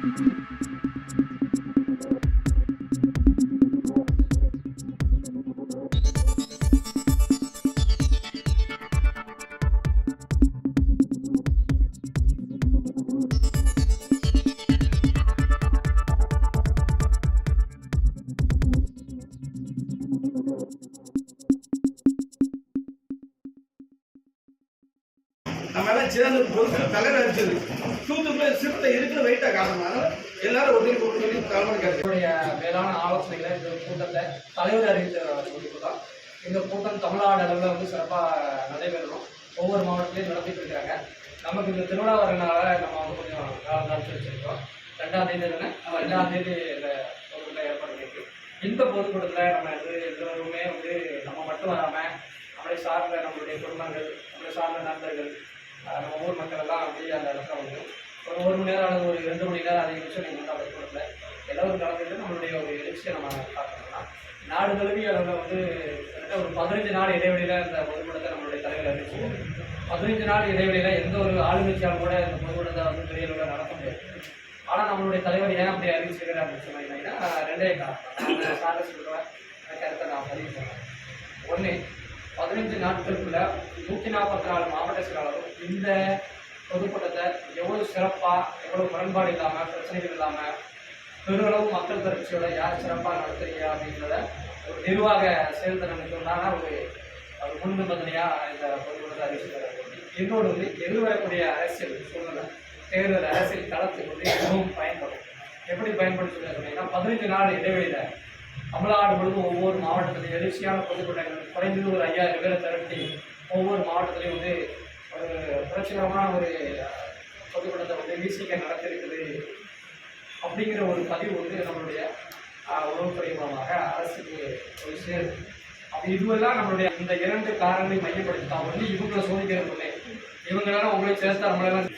நம்ம எல்லாம் சேர்ந்து தலைவர் அடிச்சது தூத்துக்குள்ள சிறுத்தை இருக்கிற வெயிட்டா காரணமாக எல்லாரும் ஒதுக்கி கொண்டு சொல்லி தலைமுறை மேலான ஆலோசனைகளை இந்த கூட்டத்தை தலைவர் அறிவித்ததான் இந்த கூட்டம் தமிழ்நாடு அளவில் வந்து சிறப்பாக நடைபெறணும். ஒவ்வொரு மாவட்டத்திலையும் நடத்திட்டு இருக்காங்க. நமக்கு இந்த திருவிழா வரனால நம்ம வந்து கொஞ்சம் காலம் நடத்தி வச்சிருக்கோம். 2ஆம் தேதி தானே, நம்ம 2ஆம் தேதி இந்த பொதுக்கூட்டம் ஏற்பாடு பண்ணியிருக்கு. இந்த பொதுக்கூட்டத்தில் நம்ம எல்லோருமே வந்து நம்ம மட்டும் வராமல் நம்மளை சார்ந்த நம்மளுடைய குடும்பங்கள், நம்மளை சார்ந்த நண்பர்கள், நம்ம ஊர் மக்கள் எல்லாம் அப்படியே அந்த இடத்துல வந்து ஒரு 1 மணி நேரம் அல்லது ஒரு 2 மணி நேரம் அதிகபட்சம் நீங்கள் வந்து அந்த கூட்டத்தில் எல்லோரும் கலந்துட்டு நம்மளுடைய ஒரு எழுச்சியை நம்ம பார்க்கணும்னா நாடு தழுவிய அளவில் வந்து ஒரு 15 நாள் இடைவெளியில் இந்த பொதுக்கூட்டத்தை நம்மளுடைய தலைவர் அறிவிச்சு 15 நாள் இடைவெளியில் எந்த ஒரு ஆளுங்கட்சியாலும் கூட இந்த பொதுக்கூட்டத்தை வந்து பெரிய அளவில் நடத்த முடியாது. ஆனால் நம்மளுடைய தலைவர் ஏன் அப்படி அறிவிச்சிருக்கிறார் அப்படின்னு சொன்னீங்கன்னா 2 காரணம் சார்ந்த சொல்கிற கருத்தை நான் பதிவு பண்ணுறேன். 1, 15 நாட்களுக்குள்ள 144 மாவட்ட செயலாளரும் இந்த பொதுக்கூட்டத்தை எவ்வளோ சிறப்பாக, எவ்வளோ முரண்பாடு இல்லாமல், பிரச்சனைகள் இல்லாமல், பெருளவு மக்கள் திரட்சியோட யார் சிறப்பாக நடத்துறீங்க அப்படின்றத ஒரு நிர்வாக செயல்திறன் சொன்னாங்கன்னா ஒரு முன் நிபந்தனையாக இந்த பொதுக்கூட்டத்தை அறிவிச்சிருக்கிறார். இன்னொரு வந்து எதிர்வரக்கூடிய அரசியல் சூழ்நிலை, தேர்தல் அரசியல் களத்துக்கு வந்து மிகவும் பயன்படும். எப்படி பயன்படுத்தி சொன்னீங்கன்னா 15 நாள் இடைவெளியில் தமிழ்நாடு முழுவதும் ஒவ்வொரு மாவட்டத்திலையும் எழுச்சியான பொதுக்கூட்டங்கள் குறைந்தது ஒரு 5000 பேரை திரட்டி ஒவ்வொரு மாவட்டத்திலையும் வந்து ஒரு புரட்சிகரமான ஒரு பொதுக்கூட்டத்தை வந்து விசிக நடத்திருக்குது அப்படிங்கிற ஒரு பதிவு வந்து நம்மளுடைய உணவுத்துறை மூலமாக அரசுக்கு போய் சேருது. அப்போ இதுவெல்லாம் நம்மளுடைய இந்த 2 காரணங்களை மையப்படுத்தி தான் வந்து இவங்களை சோதிக்கிறது இல்லை. இவங்களால உங்களை சேர்த்தா நம்மளெல்லாம்